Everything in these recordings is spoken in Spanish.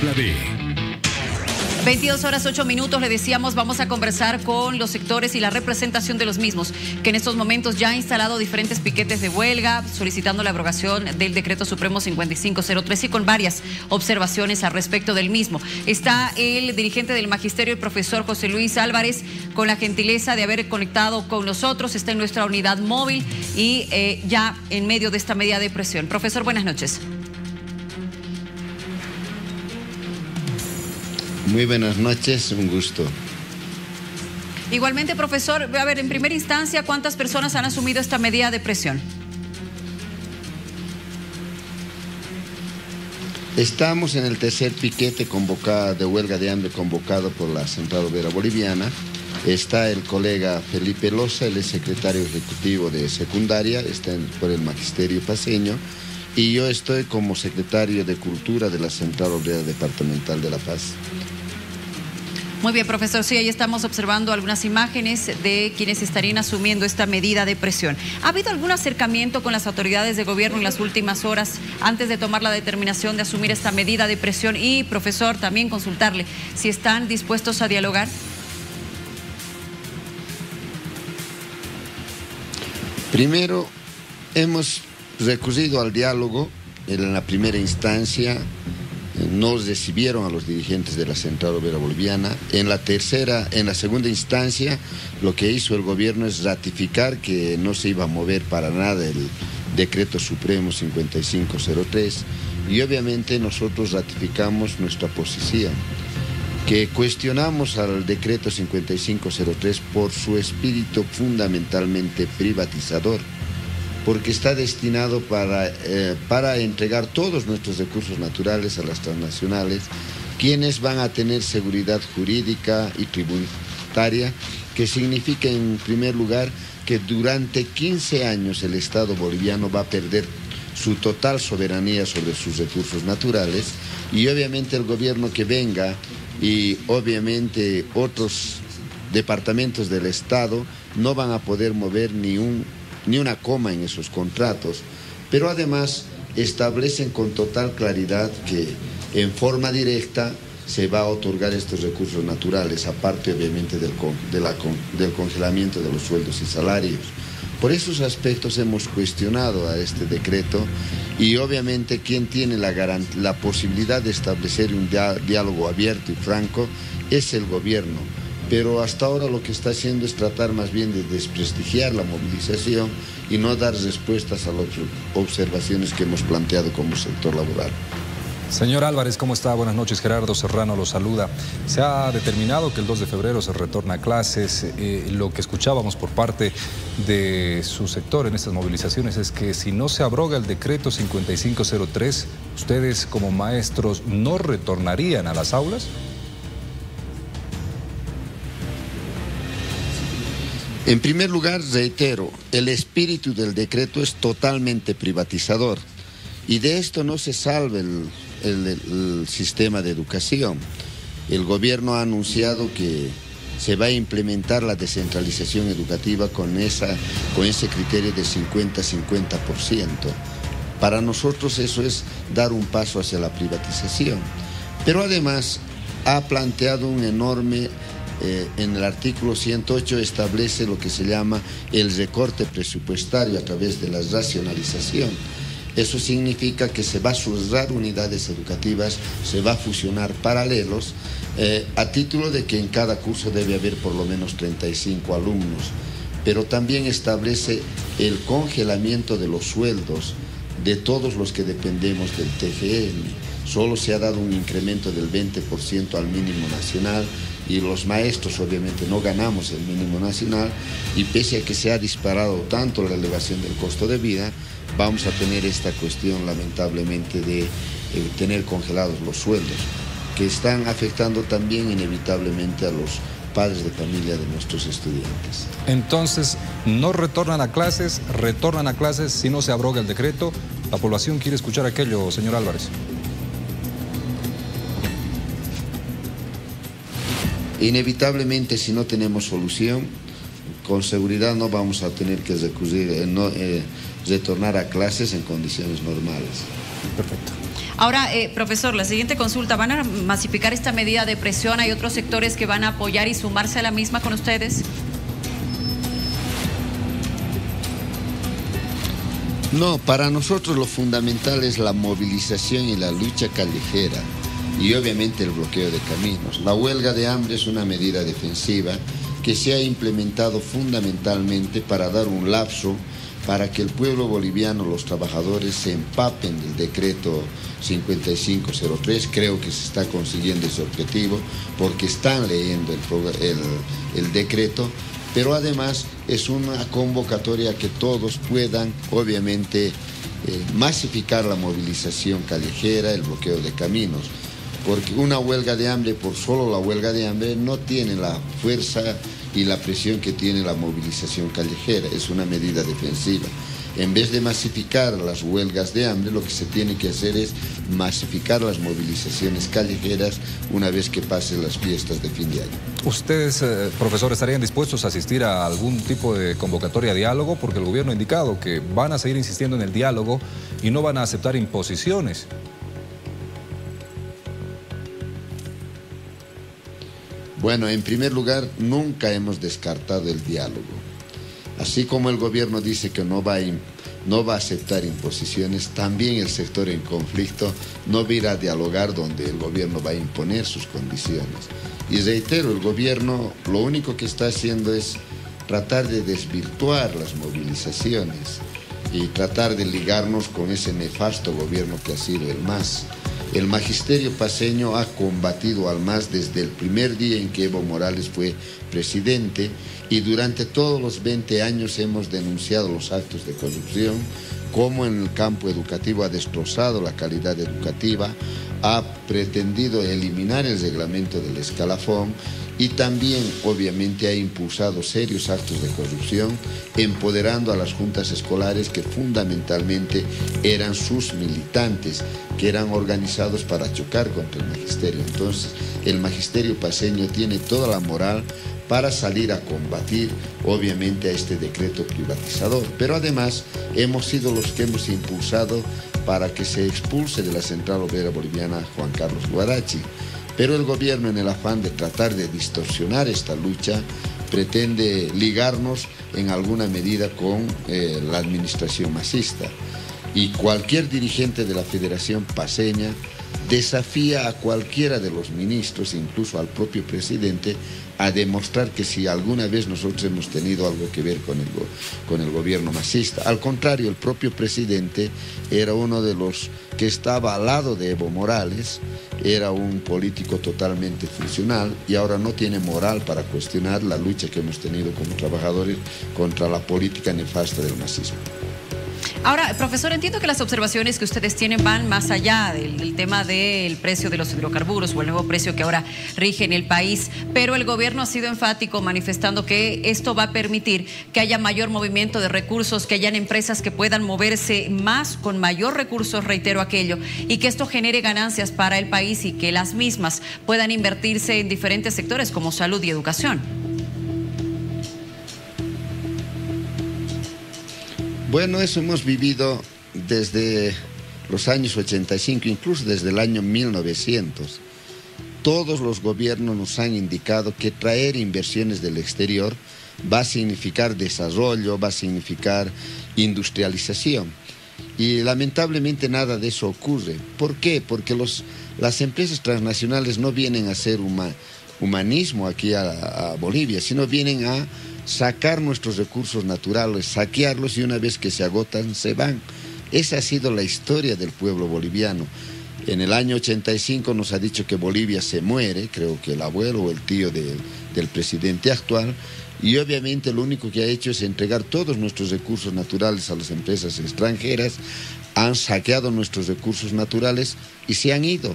habla de... 22 horas 8 minutos, le decíamos, vamos a conversar con los sectores y la representación de los mismos, que en estos momentos ya ha instalado diferentes piquetes de huelga, solicitando la abrogación del Decreto Supremo 5503 y con varias observaciones al respecto del mismo. Está el dirigente del Magisterio, el profesor José Luis Álvarez, con la gentileza de haber conectado con nosotros, está en nuestra unidad móvil y ya en medio de esta medida de presión. Profesor, buenas noches. Muy buenas noches, un gusto. Igualmente, profesor, a ver, en primera instancia, ¿cuántas personas han asumido esta medida de presión? Estamos en el tercer piquete de huelga de hambre convocado por la Central Obrera Boliviana. Está el colega Felipe Loza, el secretario ejecutivo de secundaria, está por el Magisterio Paceño, y yo estoy como secretario de Cultura de la Central Obrera Departamental de La Paz. Muy bien, profesor. Sí, ahí estamos observando algunas imágenes de quienes estarían asumiendo esta medida de presión. ¿Ha habido algún acercamiento con las autoridades de gobierno en las últimas horas antes de tomar la determinación de asumir esta medida de presión? Y, profesor, también consultarle si están dispuestos a dialogar. Primero, hemos recurrido al diálogo en la primera instancia. Nos recibieron a los dirigentes de la Central Obrera Boliviana. En la segunda instancia, lo que hizo el gobierno es ratificar que no se iba a mover para nada el Decreto Supremo 5503 y obviamente nosotros ratificamos nuestra posición, que cuestionamos al Decreto 5503 por su espíritu fundamentalmente privatizador, porque está destinado para entregar todos nuestros recursos naturales a las transnacionales, quienes van a tener seguridad jurídica y tributaria, que significa en primer lugar que durante 15 años el Estado boliviano va a perder su total soberanía sobre sus recursos naturales, y obviamente el gobierno que venga y obviamente otros departamentos del Estado no van a poder mover ni una coma en esos contratos, pero además establecen con total claridad que en forma directa se va a otorgar estos recursos naturales, aparte obviamente del congelamiento de los sueldos y salarios. Por esos aspectos hemos cuestionado a este decreto y obviamente quien tiene la posibilidad de establecer un diálogo abierto y franco es el gobierno. Pero hasta ahora lo que está haciendo es tratar más bien de desprestigiar la movilización y no dar respuestas a las observaciones que hemos planteado como sector laboral. Señor Álvarez, ¿cómo está? Buenas noches, Gerardo Serrano lo saluda. Se ha determinado que el 2 de febrero se retorna a clases. Lo que escuchábamos por parte de su sector en estas movilizaciones es que si no se abroga el decreto 5503, ustedes como maestros no retornarían a las aulas. En primer lugar, reitero, el espíritu del decreto es totalmente privatizador y de esto no se salva el sistema de educación. El gobierno ha anunciado que se va a implementar la descentralización educativa con ese criterio de 50-50%. Para nosotros eso es dar un paso hacia la privatización. Pero además ha planteado un enorme... en el artículo 108 establece lo que se llama el recorte presupuestario a través de la racionalización. Eso significa que se va a cerrar unidades educativas, se va a fusionar paralelos, a título de que en cada curso debe haber por lo menos 35 alumnos. Pero también establece el congelamiento de los sueldos de todos los que dependemos del TGN. Solo se ha dado un incremento del 20% al mínimo nacional y los maestros obviamente no ganamos el mínimo nacional, y pese a que se ha disparado tanto la elevación del costo de vida, vamos a tener esta cuestión lamentablemente de tener congelados los sueldos, que están afectando también inevitablemente a los padres de familia de nuestros estudiantes. Entonces, no retornan a clases si no se abroga el decreto. La población quiere escuchar aquello, señor Álvarez. Inevitablemente, si no tenemos solución, con seguridad no vamos a tener que retornar a clases en condiciones normales. Perfecto. Ahora, profesor, la siguiente consulta, ¿van a masificar esta medida de presión? ¿Hay otros sectores que van a apoyar y sumarse a la misma con ustedes? No, para nosotros lo fundamental es la movilización y la lucha callejera y obviamente el bloqueo de caminos. La huelga de hambre es una medida defensiva que se ha implementado fundamentalmente para dar un lapso para que el pueblo boliviano, los trabajadores, se empapen del decreto 5503. Creo que se está consiguiendo ese objetivo porque están leyendo el decreto, pero además es una convocatoria que todos puedan, obviamente, masificar la movilización callejera, el bloqueo de caminos, porque una huelga de hambre, por solo la huelga de hambre, no tiene la fuerza y la presión que tiene la movilización callejera. Es una medida defensiva. En vez de masificar las huelgas de hambre, lo que se tiene que hacer es masificar las movilizaciones callejeras una vez que pasen las fiestas de fin de año. ¿Ustedes, profesor, estarían dispuestos a asistir a algún tipo de convocatoria a diálogo? Porque el gobierno ha indicado que van a seguir insistiendo en el diálogo y no van a aceptar imposiciones. Bueno, en primer lugar, nunca hemos descartado el diálogo. Así como el gobierno dice que no va a aceptar imposiciones, también el sector en conflicto no va a ir a dialogar donde el gobierno va a imponer sus condiciones. Y reitero, el gobierno lo único que está haciendo es tratar de desvirtuar las movilizaciones y tratar de ligarnos con ese nefasto gobierno que ha sido el MAS. El magisterio paceño ha combatido al MAS desde el primer día en que Evo Morales fue presidente y durante todos los 20 años hemos denunciado los actos de corrupción, cómo en el campo educativo ha destrozado la calidad educativa, ha pretendido eliminar el reglamento del escalafón y también obviamente ha impulsado serios actos de corrupción, empoderando a las juntas escolares que fundamentalmente eran sus militantes, que eran organizados para chocar contra el magisterio. Entonces, el magisterio paceño tiene toda la moral para salir a combatir, obviamente, a este decreto privatizador. Pero además, hemos sido los que hemos impulsado para que se expulse de la Central Obrera Boliviana a Juan Carlos Guarachi. Pero el gobierno, en el afán de tratar de distorsionar esta lucha, pretende ligarnos en alguna medida con la administración masista. Y cualquier dirigente de la Federación Paceña desafía a cualquiera de los ministros, incluso al propio presidente, a demostrar que si alguna vez nosotros hemos tenido algo que ver con el gobierno masista. Al contrario, el propio presidente era uno de los que estaba al lado de Evo Morales, era un político totalmente funcional y ahora no tiene moral para cuestionar la lucha que hemos tenido como trabajadores contra la política nefasta del masismo. Ahora, profesor, entiendo que las observaciones que ustedes tienen van más allá del tema del precio de los hidrocarburos o el nuevo precio que ahora rige en el país, pero el gobierno ha sido enfático manifestando que esto va a permitir que haya mayor movimiento de recursos, que hayan empresas que puedan moverse más con mayor recursos, reitero aquello, y que esto genere ganancias para el país y que las mismas puedan invertirse en diferentes sectores como salud y educación. Bueno, eso hemos vivido desde los años 85, incluso desde el año 1900. Todos los gobiernos nos han indicado que traer inversiones del exterior va a significar desarrollo, va a significar industrialización. Y lamentablemente nada de eso ocurre. ¿Por qué? Porque las empresas transnacionales no vienen a hacer humanismo aquí a Bolivia, sino vienen a sacar nuestros recursos naturales, saquearlos y una vez que se agotan, se van. Esa ha sido la historia del pueblo boliviano. En el año 85 nos ha dicho que Bolivia se muere, creo que el abuelo o el tío del presidente actual, y obviamente lo único que ha hecho es entregar todos nuestros recursos naturales a las empresas extranjeras, han saqueado nuestros recursos naturales y se han ido.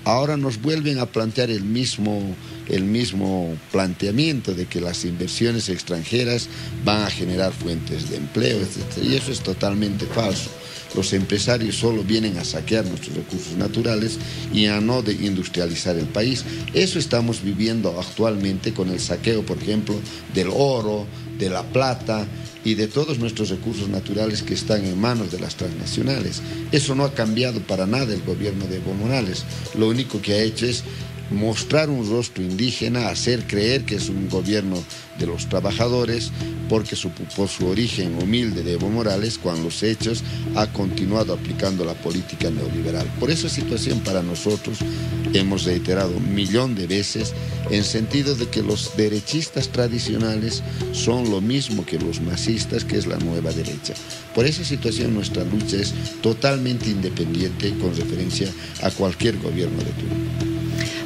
Ahora nos vuelven a plantear el mismo planteamiento de que las inversiones extranjeras van a generar fuentes de empleo, etc. Y eso es totalmente falso. Los empresarios solo vienen a saquear nuestros recursos naturales y a no industrializar el país. Eso estamos viviendo actualmente con el saqueo, por ejemplo, del oro, de la plata, y de todos nuestros recursos naturales que están en manos de las transnacionales. Eso no ha cambiado para nada el gobierno de Evo Morales. Lo único que ha hecho es mostrar un rostro indígena, hacer creer que es un gobierno de los trabajadores, porque por su origen humilde de Evo Morales, cuando los hechos ha continuado aplicando la política neoliberal. Por esa situación para nosotros hemos reiterado 1.000.000 de veces en sentido de que los derechistas tradicionales son lo mismo que los masistas, que es la nueva derecha. Por esa situación nuestra lucha es totalmente independiente con referencia a cualquier gobierno de turno.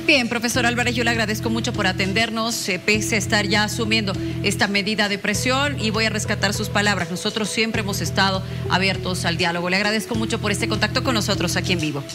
Bien, profesor Álvarez, yo le agradezco mucho por atendernos, pese a estar ya asumiendo esta medida de presión, y voy a rescatar sus palabras. Nosotros siempre hemos estado abiertos al diálogo. Le agradezco mucho por este contacto con nosotros aquí en vivo.